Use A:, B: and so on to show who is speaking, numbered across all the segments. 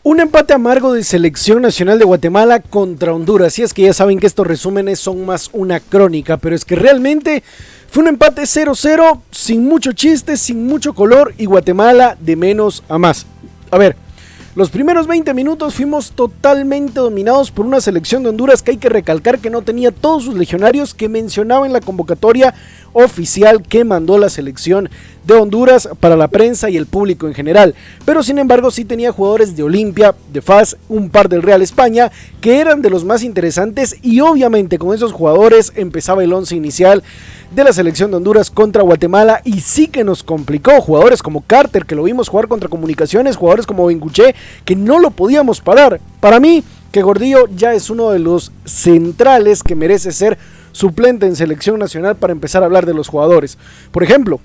A: Un empate amargo de Selección Nacional de Guatemala contra Honduras. Y es que ya saben que estos resúmenes son más una crónica, pero es que realmente fue un empate 0-0, sin mucho chiste, sin mucho color, y Guatemala de menos a más. A ver, los primeros 20 minutos fuimos totalmente dominados por una selección de Honduras que hay que recalcar que no tenía todos sus legionarios que mencionaba en la convocatoria oficial que mandó la selección de Honduras para la prensa y el público en general, pero sin embargo sí tenía jugadores de Olimpia, de FAS, un par del Real España que eran de los más interesantes, y obviamente con esos jugadores empezaba el 11 inicial de la selección de Honduras contra Guatemala, y sí que nos complicó. Jugadores como Carter, que lo vimos jugar contra Comunicaciones, jugadores como Benguché, que no lo podíamos parar. Para mí, que Gordillo ya es uno de los centrales que merece ser suplente en selección nacional para empezar a hablar de los jugadores. Por ejemplo,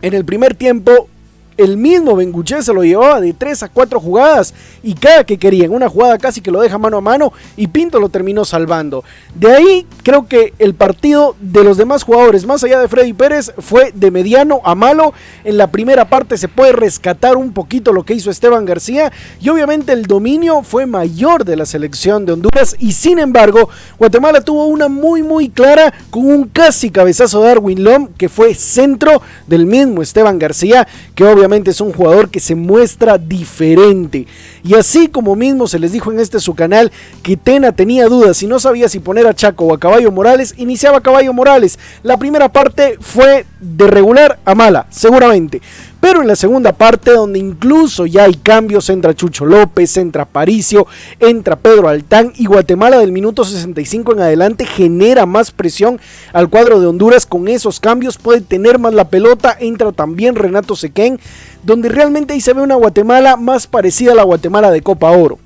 A: en el primer tiempo, el mismo Benguché se lo llevaba de 3 a 4 jugadas, y cada que quería, en una jugada casi que lo deja mano a mano, y Pinto lo terminó salvando. De ahí creo que el partido de los demás jugadores, más allá de Freddy Pérez, fue de mediano a malo. En la primera parte se puede rescatar un poquito lo que hizo Esteban García, y obviamente el dominio fue mayor de la selección de Honduras, y sin embargo Guatemala tuvo una muy clara con un casi cabezazo de Darwin Lom, que fue centro del mismo Esteban García, que obviamente es un jugador que se muestra diferente. Y así como mismo se les dijo en su canal que Tena tenía dudas y no sabía si poner a Chaco o a Caballo Morales, iniciaba Caballo Morales. La primera parte fue de regular a mala, seguramente, pero en la segunda parte, donde incluso ya hay cambios, entra Chucho López, entra Aparicio, entra Pedro Altán, y Guatemala del minuto 65 en adelante genera más presión al cuadro de Honduras. Con esos cambios puede tener más la pelota, entra también Renato Sequén, donde realmente ahí se ve una Guatemala más parecida a la Guatemala de Copa Oro.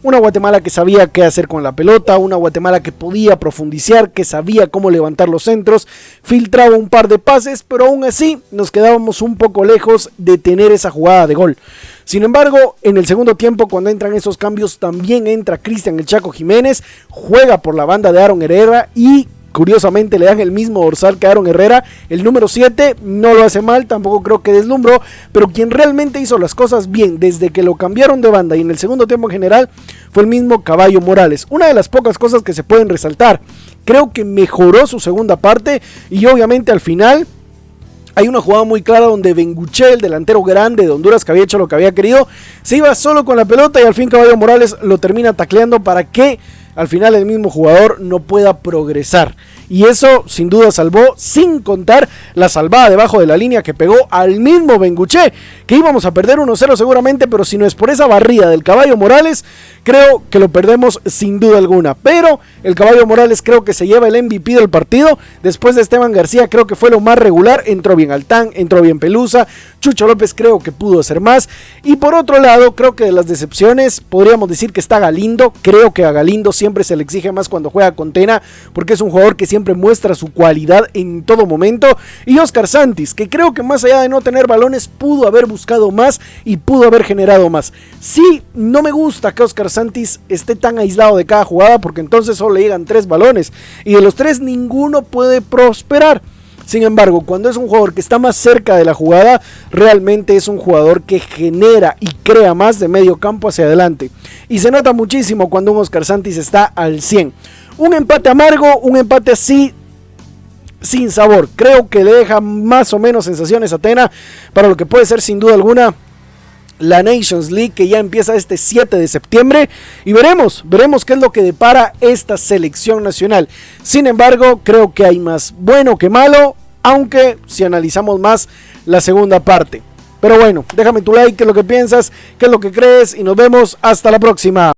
A: Una Guatemala que sabía qué hacer con la pelota, una Guatemala que podía profundizar, que sabía cómo levantar los centros, filtraba un par de pases, pero aún así nos quedábamos un poco lejos de tener esa jugada de gol. Sin embargo, en el segundo tiempo, cuando entran esos cambios, también entra Cristian El Chaco Jiménez, juega por la banda de Aaron Herrera y curiosamente le dan el mismo dorsal que Aaron Herrera, el número 7, no lo hace mal, tampoco creo que deslumbró, pero quien realmente hizo las cosas bien desde que lo cambiaron de banda y en el segundo tiempo en general fue el mismo Caballo Morales. Una de las pocas cosas que se pueden resaltar, creo que mejoró su segunda parte, y obviamente al final hay una jugada muy clara donde Benguché, el delantero grande de Honduras que había hecho lo que había querido, se iba solo con la pelota y al fin Caballo Morales lo termina tacleando para que al final el mismo jugador no pueda progresar. Y eso sin duda salvó, sin contar la salvada debajo de la línea que pegó al mismo Benguché, que íbamos a perder 1-0 seguramente, pero si no es por esa barrida del Caballo Morales, creo que lo perdemos sin duda alguna. Pero el Caballo Morales creo que se lleva el MVP del partido. Después de Esteban García creo que fue lo más regular, entró bien Altán, entró bien Pelusa, Chucho López creo que pudo hacer más. Y por otro lado, creo que de las decepciones podríamos decir que está Galindo. Creo que a Galindo siempre se le exige más cuando juega con Tena, porque es un jugador que siempre muestra su cualidad en todo momento. Y Oscar Santis, que creo que más allá de no tener balones, pudo haber buscado más y pudo haber generado más. Sí, no me gusta que Oscar Santis esté tan aislado de cada jugada, porque entonces solo le llegan 3 balones y de los 3 ninguno puede prosperar. Sin embargo, cuando es un jugador que está más cerca de la jugada, realmente es un jugador que genera y crea más de medio campo hacia adelante. Y se nota muchísimo cuando un Oscar Santis está al 100. Un empate amargo, un empate así sin sabor. Creo que le deja más o menos sensaciones a Tena para lo que puede ser sin duda alguna la Nations League, que ya empieza este 7 de septiembre, y veremos qué es lo que depara esta selección nacional. Sin embargo, creo que hay más bueno que malo, aunque si analizamos más la segunda parte. Pero bueno, déjame tu like, qué es lo que piensas, qué es lo que crees, y nos vemos hasta la próxima.